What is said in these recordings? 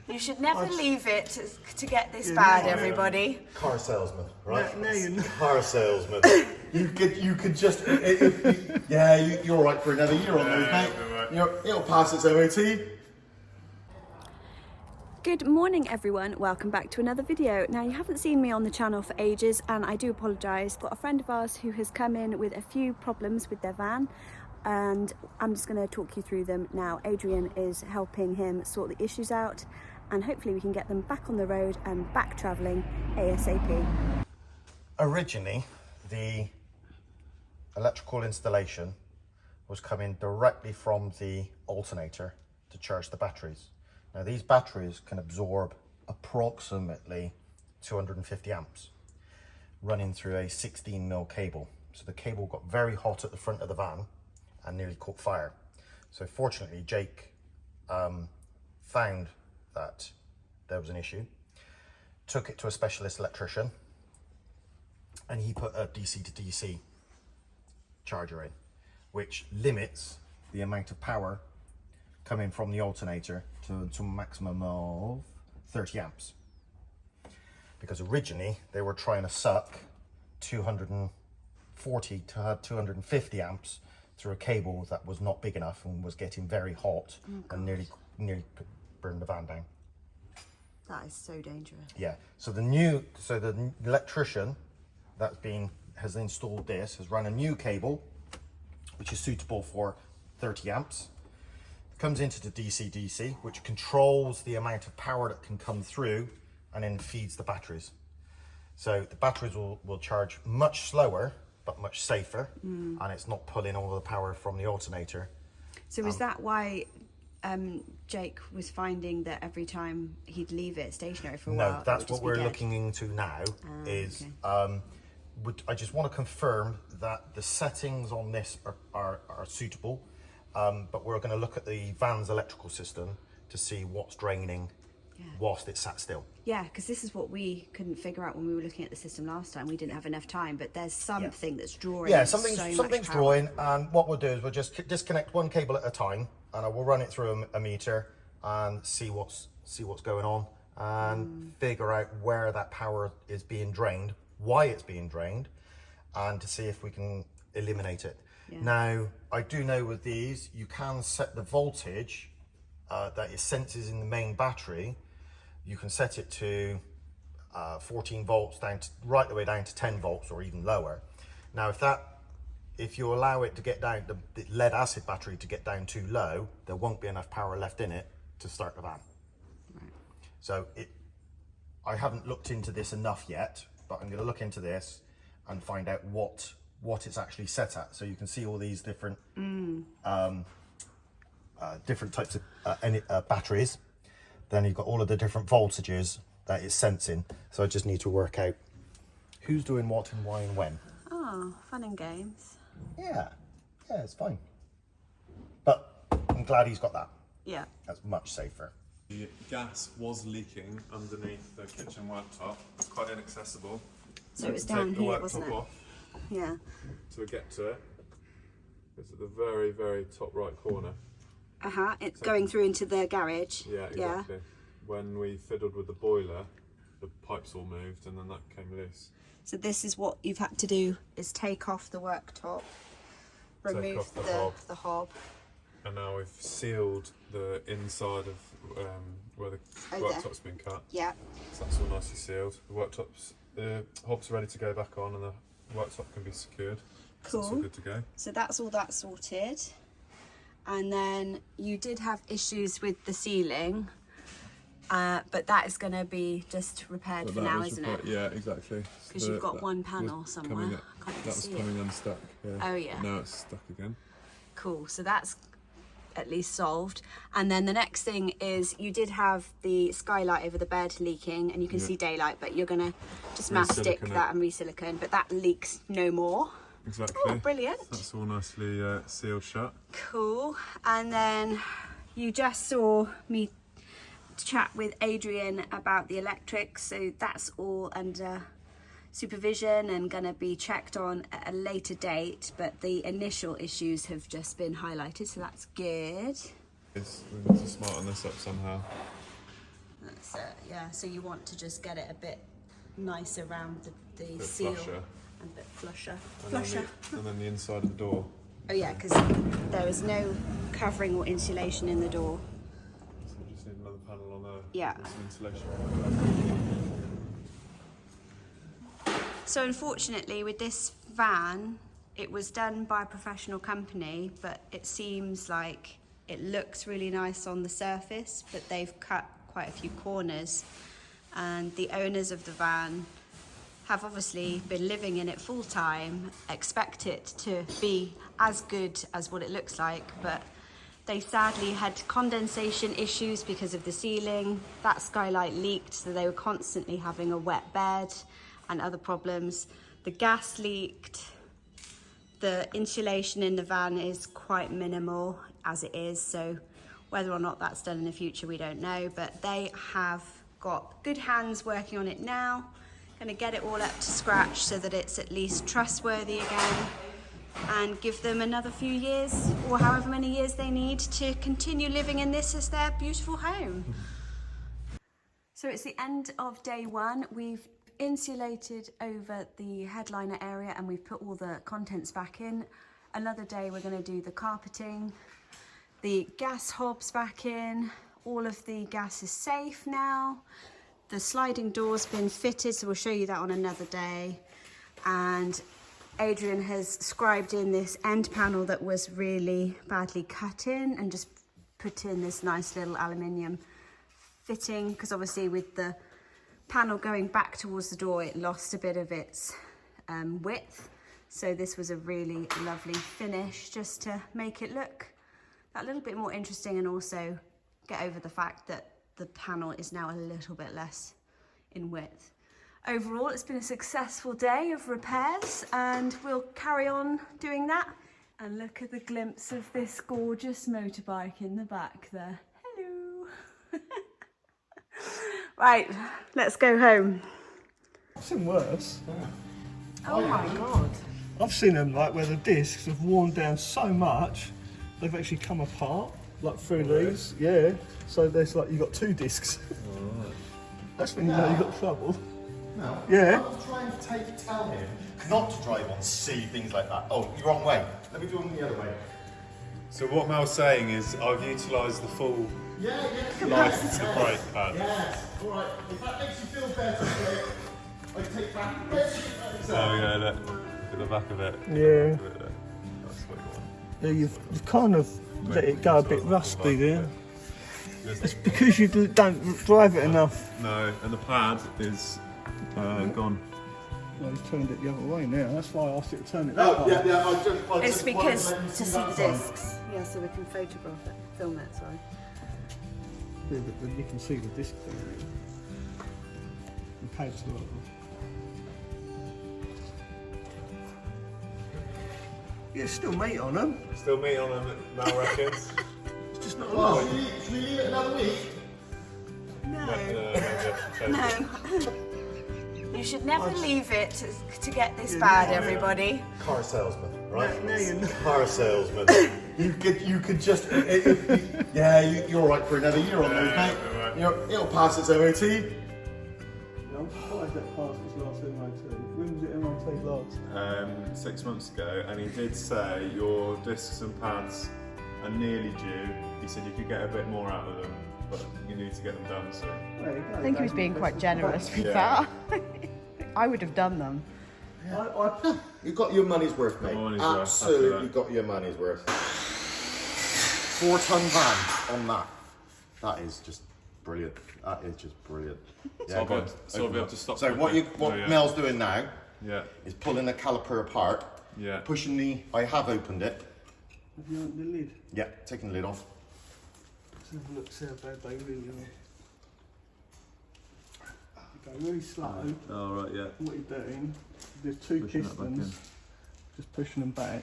You should never leave it to get this bad, everybody. Car salesman, right? No, you're not. Car salesman. you could just, you're all right for another year on those, mate. It'll pass its MOT. Good morning everyone, welcome back to another video. Now you haven't seen me on the channel for ages and I do apologise. Got a friend of ours who has come in with a few problems with their van and I'm just going to talk you through them now. Adrian is helping him sort the issues out and hopefully we can get them back on the road and back travelling ASAP. Originally, the electrical installation was coming directly from the alternator to charge the batteries. Now these batteries can absorb approximately 250 amps running through a 16mm cable. So the cable got very hot at the front of the van and nearly caught fire. So fortunately Jake found that there was an issue, took it to a specialist electrician and he put a DC to DC charger in, which limits the amount of power coming from the alternator to a maximum of 30 amps. Because originally they were trying to suck 240 to 250 amps through a cable that was not big enough and was getting very hot and nearly burned the van down. That is so dangerous. Yeah, so the electrician has installed this, has run a new cable which is suitable for 30 amps. Comes into the DC-DC, which controls the amount of power that can come through and then feeds the batteries. So the batteries will charge much slower, but much safer, and it's not pulling all the power from the alternator. So is that why Jake was finding that every time he'd leave it stationary for a while? No, that's what we're looking into now, I just want to confirm that the settings on this are suitable. But we're going to look at the van's electrical system to see what's draining whilst it's sat still. Yeah, because this is what we couldn't figure out when we were looking at the system last time. We didn't have enough time, but there's something that's drawing. Yeah, something's drawing, and what we'll do is we'll just disconnect one cable at a time, and I will run it through a meter and see what's going on, and figure out where that power is being drained, why it's being drained, and to see if we can eliminate it. Yeah. Now, I do know with these, you can set the voltage that it senses in the main battery. You can set it to 14 volts right the way down to 10 volts or even lower. Now, if you allow it to get down, the lead acid battery to get down too low, there won't be enough power left in it to start the van. Right. So I haven't looked into this enough yet, but I'm going to look into this and find out what it's actually set at. So you can see all these different different types of batteries. Then you've got all of the different voltages that it's sensing. So I just need to work out who's doing what and why and when. Oh, fun and games. Yeah, it's fine. But I'm glad he's got that. Yeah. That's much safer. The gas was leaking underneath the kitchen worktop. It's quite inaccessible. So it was down here, wasn't it? Off. Yeah. To get to it, it's at the very, very top right corner. It's going through into the garage. Yeah, exactly. When we fiddled with the boiler, the pipes all moved and then that came loose. So this is what you've had to do, is take off the worktop, remove the hob. And now we've sealed the inside of where the worktop's been cut. Yeah. So that's all nicely sealed. The hob's ready to go back on and the worktop can be secured. Cool. So it's all good to go. So that's all that sorted. And then you did have issues with the ceiling, but that is going to be just repaired for now, isn't it? Yeah, exactly. Because you've got one panel somewhere. That was coming unstuck. Yeah. Oh yeah. Now it's stuck again. Cool. So that's at least solved. And then the next thing is you did have the skylight over the bed leaking, and you can see daylight, but you're going to just mastic that and re-silicone, but that leaks no more. Exactly. Oh, brilliant. That's all nicely sealed shut. Cool. And then you just saw me chat with Adrian about the electrics, so that's all under supervision and going to be checked on at a later date, but the initial issues have just been highlighted, so that's good. We need to smarten this up somehow. that's it. Yeah, so you want to just get it a bit nicer around the bit seal flusher. and a bit flusher. And then the inside of the door. Oh yeah, because there is no covering or insulation in the door. So we just need another panel on there. Yeah. With some insulation. So unfortunately with this van, it was done by a professional company, but it seems like it looks really nice on the surface, but they've cut quite a few corners, and the owners of the van have obviously been living in it full time, expect it to be as good as what it looks like, but they sadly had condensation issues because of the ceiling. That skylight leaked, so they were constantly having a wet bed and other problems. The gas leaked. The insulation in the van is quite minimal as it is, so whether or not that's done in the future we don't know, but they have got good hands working on it now. Going to get it all up to scratch so that it's at least trustworthy again, and give them another few years or however many years they need to continue living in this as their beautiful home. So it's the end of day one. We've insulated over the headliner area and we've put all the contents back in. Another day we're going to do the carpeting, the gas hobs back in. All of the gas is safe now. The sliding door's been fitted, so we'll show you that on another day. And Adrian has scribed in this end panel that was really badly cut in and just put in this nice little aluminium fitting, because obviously with the panel going back towards the door it lost a bit of its width, so this was a really lovely finish just to make it look that little bit more interesting and also get over the fact that the panel is now a little bit less in width. Overall it's been a successful day of repairs and we'll carry on doing that. And look at the glimpse of this gorgeous motorbike in the back there. Hello. Right, let's go home. I've seen worse. Oh my God. I've seen them like where the discs have worn down so much they've actually come apart, like through these. Yeah. So there's like you've got two discs. That's when you know you've got trouble. No. Yeah. I was trying to tell him not to drive on C, things like that. Oh, you're wrong way. Let me do them the other way. So what Mel's saying is I've utilised the full life of the brake pad. Yes. All right. If that makes you feel better, I take back. Oh yeah, look at the back of it. Yeah. That's what you want. Yeah, you've kind of let it go a bit rusty there. It's because you don't drive it enough. No, and the pad is gone. Well, he's turned it the other way now. That's why I asked it to turn it that way. Yeah. It's because to see the discs. Yeah, so we can photograph it, film it, sorry. Yeah, but then you can see the disc there. The pads as well. Yeah, still meat on them. Still meat on them, Mel reckons. It's just not Oh, aligned. should we leave it another week? No. You should never leave it to get this bad, everybody. Car salesman, right? Now you know. Car salesman. you could just, you're all right for another year on those, mate. right. It'll pass its MOT. I'm surprised that passed its last MOT. When was it MOT last? 6 months ago, and he did say your discs and pads are nearly due. He said you could get a bit more out of them, but you need to get them done soon. There you go. I think he was being quite generous with Yeah. that. I would have done them. You got your money's worth, mate. Money's worth, Absolutely after that. got your money's worth. 4-ton van on that. That is just brilliant. That is just brilliant. So I'll be able to stop. So what Mel's doing now is pulling the caliper apart, pushing I have opened it. Have you opened the lid? Yeah, taking the lid off. Let's have a look, see how bad they really are. You go really slow. Oh right, yeah. What you're doing, there's two Pushing that back pistons, just pushing them back,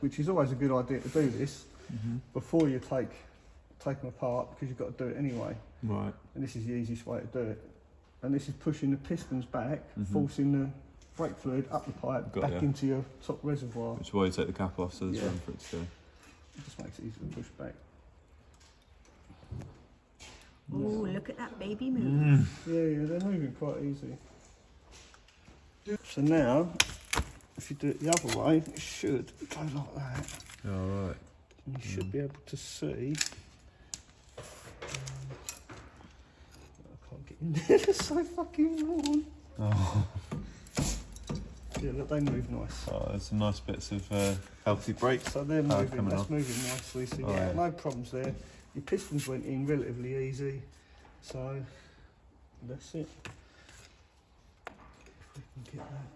which is always a good idea to do this before you take them apart, because you've got to do it anyway. Right. And this is the easiest way to do it. And this is pushing the pistons back, forcing the brake fluid up the pipe, Got back ya. into your top reservoir. Which is why you take the cap off, so there's room for it to go. It just makes it easier to push back. Oh, look at that baby move. Yeah, they're moving quite easy. So now, if you do it the other way, it should go like that. All right. And you should be able to see. I can't get in there, they're so fucking worn. Oh. Yeah, look, they move nice. Oh, there's some nice bits of healthy brakes. So they're moving, coming that's on. moving nicely. So Oh, yeah, yeah. no problems there. Your pistons went in relatively easy. So that's it. If we can get that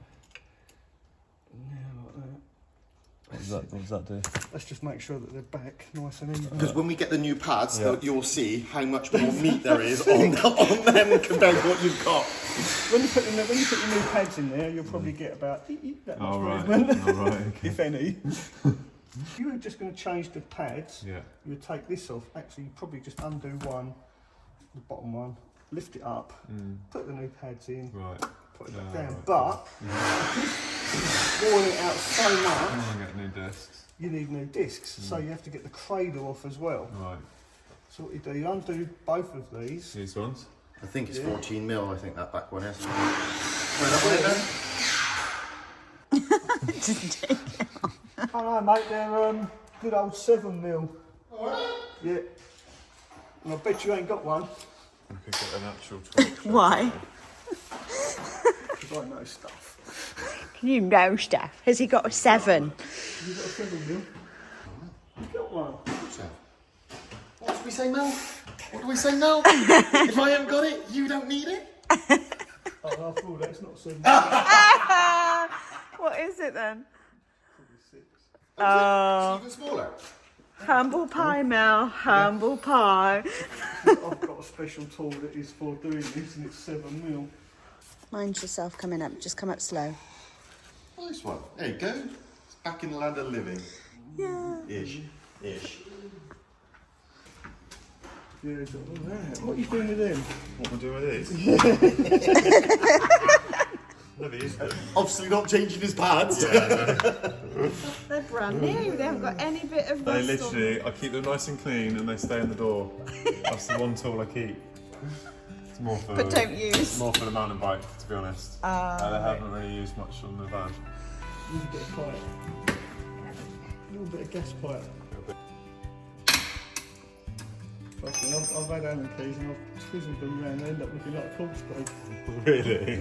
now like that. What does that do? Let's just make sure that they're back nice and even. Because when we get the new pads, Yeah. you'll see how much more meat there is on them compared to what you've got. When you put your new pads in there, you'll probably get about that much All right. movement, All right. Okay. if any. If you were just going to change the pads, Yeah. you would take this off. Actually, you'd probably just undo one, the bottom one, lift it up, put the new pads in, Right. put it back Yeah, down. right. But worn it out so much, I'm gonna get new discs. you need new discs. So you have to get the cradle off as well. Right. So what you do, you undo both of these. These ones. I think it's Yeah. 14 mil, I think that back one is. Oh no, mate, they're good old 7 mil. Yeah. And I bet you ain't got one. I could get an actual torch. Why? Because I know stuff. You know stuff. Has he got a 7? You got a 7 mil? You got one. What do we say now? What do we say now? If I haven't got it, you don't need it? Oh, after all, that's not 7 What is it then? Oh. It's even smaller. Humble pie, Mel. Humble pie. I've got a special tool that is for doing this, and it's 7 mil. Mind yourself coming up. Just come up slow. Nice one. There you go. It's back in the land of living. Yeah. Ish. Ish. Yeah, it's all right. What are you doing with them? What am I doing with these? Never used them. Obviously not changing his pads. They're brand new. They haven't got any bit of They rust on literally, I keep them nice and clean and they stay in the door. That's the one tool I keep. It's more for, But don't use. more for the mountain bike, to be honest. They haven't really used much on the van. A little bit of pipe. A little bit of gas pipe. Trust me, I've had Allen keys and I've twizzled them around and end up looking like a corkscrew. Really?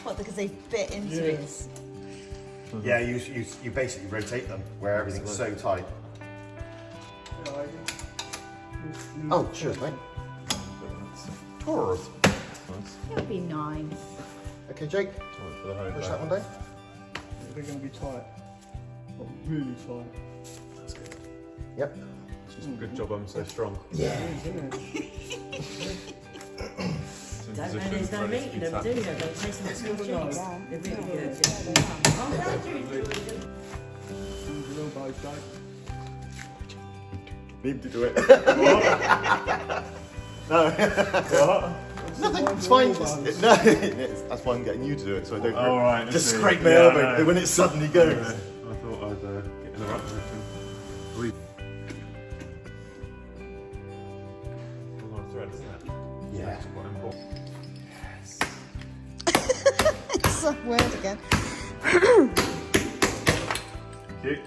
What, because they fit into Yeah. it? Yeah, you basically rotate them where everything's so tight. Oh, cheers, mate. Tours. It'll be nice. Okay, Jake, For the home push bike. that one down. They're going to be tight. Oh, really tight. That's good. Yep. It's just a good job I'm so strong. Yeah. It's in Don't know position, there's no ready to meat be in them, tapped. do you? They taste like small cheese. They're really good. Little bow shape. Need to do it. What? Nothing, it's fine. No, that's why I'm getting you to do it, so I don't Oh, right, I just see. scrape my Yeah, elbow I know. when it suddenly goes. I thought I'd get in the right position. Breathe. A lot of thread, isn't it? Yeah. It's quite important. It's a word again. Thank you.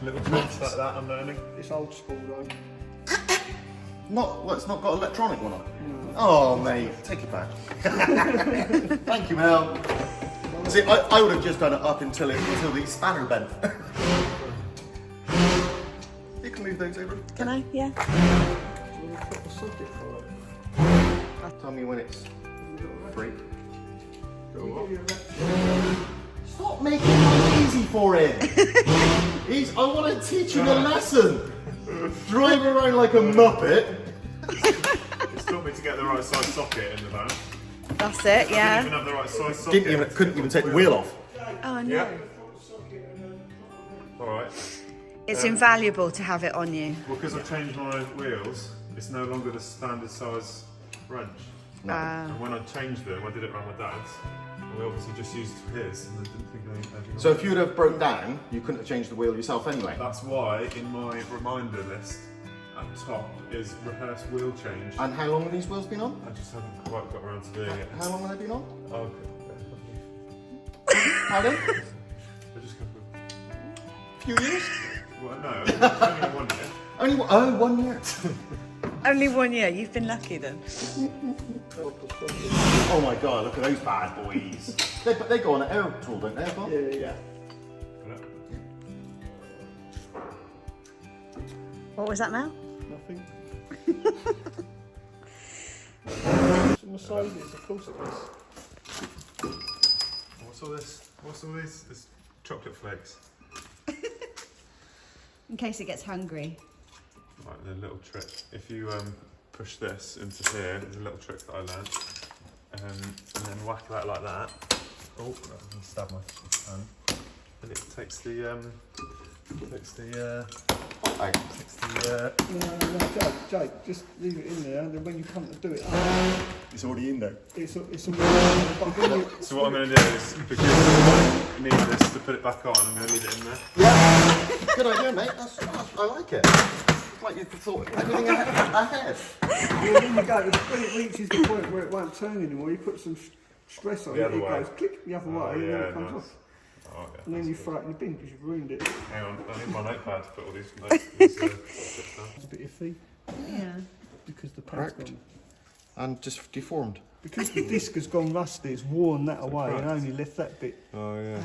Little tricks like that I'm learning. It's old school though. It's not got electronic one on. Oh, mate, take it back. Thank you, Mel. See, I would have just done it up until the spanner bent. You can move those over. Can I? Yeah. We'll put the socket for it. Tell me when it's free. Go on. Stop making it easy for him. I want to teach him a lesson. Drive around like a muppet. It's taught me to get the right size socket in the van. That's it, I didn't yeah. even have the right size socket. Couldn't even take the wheel off. Oh, no. Yeah. Alright. It's invaluable to have it on you. Well, because I've changed my wheels, it's no longer the standard size wrench. And when I changed them, I did it around my dad's. And we obviously just used his, and I didn't think anything So of if you would have broke down, you couldn't have changed the wheel yourself anyway. That's why in my reminder list, at top is rehearse wheel change. And how long have these wheels been on? I just haven't quite got around to doing it. How long have they been on? Oh, Pardon? I just come from. A few years? Well, no, only 1 year. Only one, oh, 1 year. Only 1 year. You've been lucky then. Oh my god, look at those bad boys. they go on an air tool, don't they? Yeah. What was that now? Nothing. It's a Mercedes, of course it is. What's all this? What's all this? This chocolate flakes. In case it gets hungry. Right, the little trick. If you push this into here, there's a little trick that I learned. And then whack that like that. Oh, I stab my hand. And it takes the No, Jake, just leave it in there, and then when you come to do it, It's already in there. it's all So what I'm going to do is, because I need this to put it back on, I'm going to leave it in there. Yeah, good idea, mate. I like it. It's like you thought everything ahead. When you go, when it reaches the point where it won't turn anymore, you put some stress on The it, other it way. goes click the other way, and then yeah, it comes nice. off. Oh, yeah, And then you throw it in the bin because you've ruined it. hang on, I need my notepad to put all these notes. Bits down. It's a bit iffy Yeah. because the pad's Cracked. gone. And just deformed. Because the disc has gone rusty, it's worn that away and cracked. only left that bit. Oh yeah.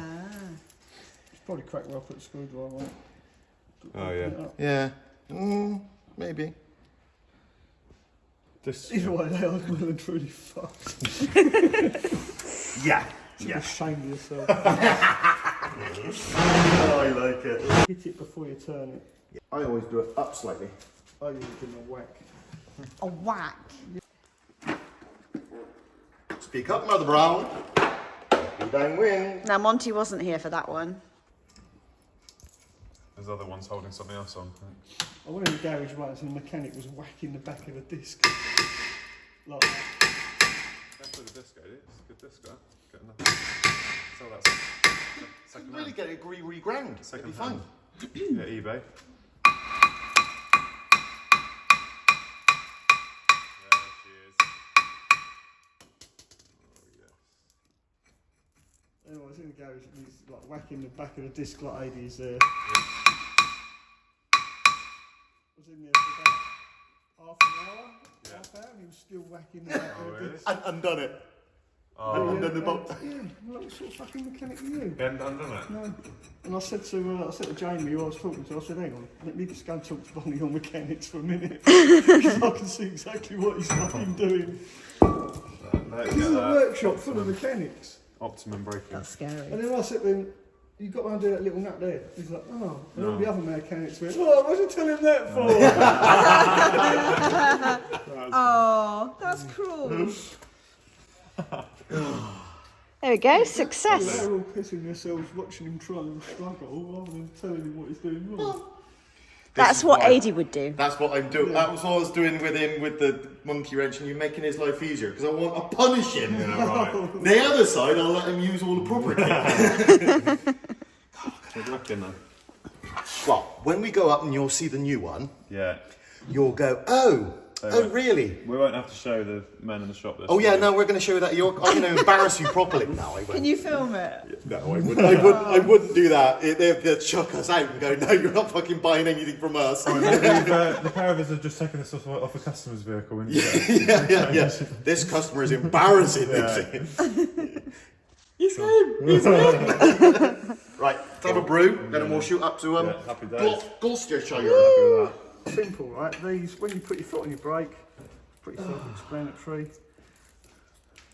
It's probably cracked where I put the screwdriver on it. Oh yeah. Yeah. Maybe. This. Either way, they are well and truly fucked. Yeah. Should be ashamed of yourself. Oh, I like it. Hit it before you turn it. I always do it up slightly. I usually give them a whack. A whack. Speak up, Mother Brown. You don't win. Now Monty wasn't here for that one. There's other ones holding something else on. I went in the garage once and the mechanic was whacking the back of the disc. Like that. That's where the disco is. It's a good disco. Get enough. Sell that second Really hand. get it reground. It'd Second be fine. hand. Yeah, eBay. There she is. Oh yes. Anyway, I was in the garage and he's like whacking the back of the disc like Adrian's there. I was in there for about half an hour, and he was still whacking the back of the really? disc. And undone it. Oh, And done the bolt. Yeah, like what sort of fucking mechanic are you? Ben undone it. No. And I said to Jamie, who I was talking to, I said, hang on, let me just go and talk to one of your mechanics for a minute. Because I can see exactly what he's fucking doing. This is a workshop full of mechanics. Optimum braking. That's scary. And then I said to him, you've got to undo that little nut there. He's like, oh. And all the other mechanics went, oh, what did you tell him that for? Oh, that's cruel. There we go, success. They're all pissing themselves watching him try and struggle rather than telling him what he's doing wrong. That's what Adi would do. That's what I'm doing. That was what I was doing with him with the monkey wrench, and you're making his life easier because I want to punish him. Right. The other side, I'll let him use all the proper kit. Good luck in there. Well, when we go up and you'll see the new one, Yeah. you'll go, oh, really? We won't have to show the man in the shop this. Oh yeah, no, we're going to show you that. I'm going to embarrass you properly. No, I won't. Can you film it? No, I wouldn't. I wouldn't do that. They'd chuck us out and go, no, you're not fucking buying anything from us. The pair of us have just taken this off a customer's vehicle. yeah. This customer is embarrassing. He's him. Right, let's have a brew. Then we'll shoot up to happy days. Gloucestershire. Simple, right? These, when you put your foot on your brake, pretty self-explanatory.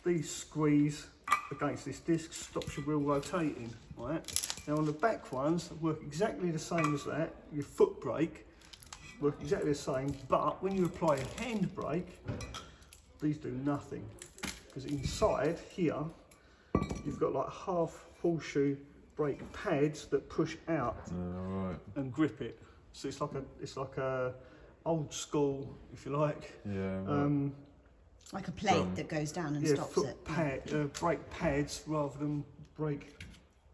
These squeeze against this disc, stops your wheel rotating, right? Now on the back ones, work exactly the same as that. Your foot brake work exactly the same, but when you apply a hand brake, these do nothing. Because inside here, you've got like half horseshoe brake pads that push out and grip it. So it's like a old school, if you like. Yeah. Like a plate that goes down and stops foot it. brake pads rather than brake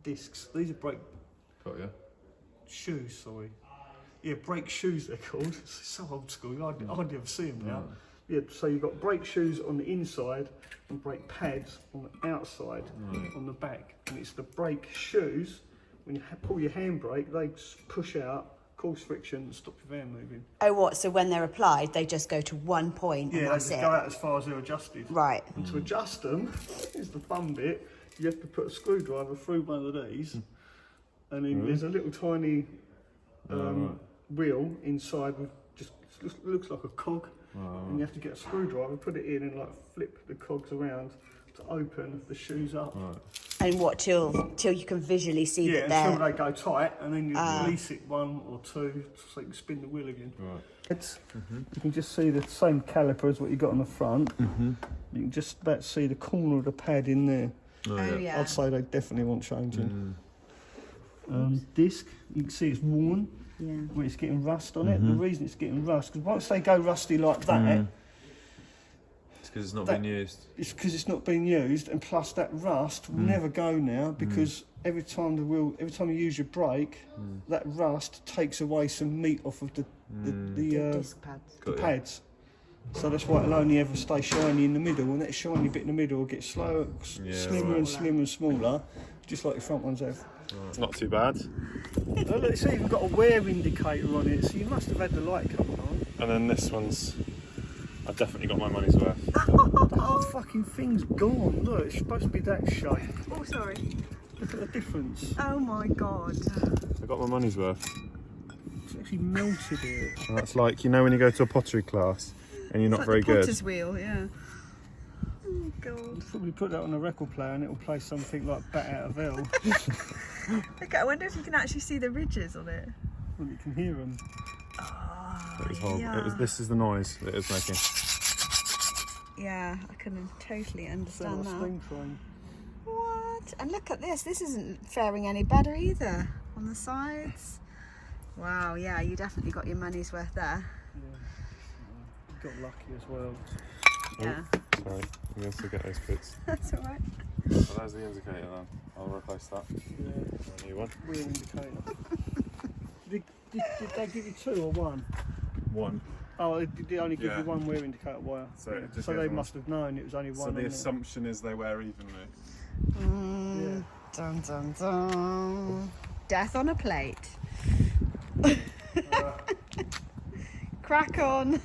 discs. These are brake Got you. shoes, sorry. Yeah, brake shoes they're called. It's so old school. I hardly ever see them now. Yeah, so you've got brake shoes on the inside and brake pads on the outside on the back. And it's the brake shoes, when you pull your handbrake, they push out, cause friction and stop your van moving. Oh, what? So when they're applied, they just go to one point and Yeah, they that's just it? go out as far as they're adjusted. Right. And to adjust them, is the fun bit, you have to put a screwdriver through one of these, and then there's a little tiny wheel inside with just looks like a cog, and you have to get a screwdriver, put it in, and like flip the cogs around to open the shoes up. And what, till you can visually see that until they're... they go tight, and then you release it one or two so you can spin the wheel again. You can just see the same caliper as what you got on the front. You can just about see the corner of the pad in there. Oh, yeah. I'd say they definitely want changing. Disc, you can see it's worn, where it's getting rust on it. The reason it's getting rust, because once they go rusty like that, it's because it's not been used. it's because it's not being used, and plus that rust will never go now, because every time you use your brake, that rust takes away some meat off of the disc pads. the pads. So that's why it'll only ever stay shiny in the middle, and that shiny bit in the middle will get slimmer and slimmer and smaller, just like your front ones have. It's not too bad. Oh, look, it's even got a wear indicator on it, so you must have had the light coming on. And then this one's, I've definitely got my money's worth. The whole fucking thing's gone. Look, it's supposed to be that shape. Oh, sorry. Look at the difference. Oh my God. I got my money's worth. It's actually melted it. And that's like, you know, when you go to a pottery class and you're not very good. Potter's wheel, yeah. Oh God. Probably put that on a record player and it'll play something like Bat Out of Hell. Okay, I wonder if you can actually see the ridges on it. Well, you can hear them. It was horrible. This is the noise that it was making. Yeah, I can totally Sound understand like a that. steam train. What? And look at this. This isn't faring any better either on the sides. Wow, yeah, you definitely got your money's worth there. Got lucky as well. Yeah. Sorry, I'm going to get those bits. That's all right. So there's the indicator then. I'll replace that. Yeah. A new one. Wheel indicator. did they give you two or one? One. Oh, did they only give Yeah. you one wear indicator wire? So it just So goes they on. must have known it was only one. So on the there. assumption is they wear evenly. Yeah. Dun dun dun. Death on a plate. Crack on.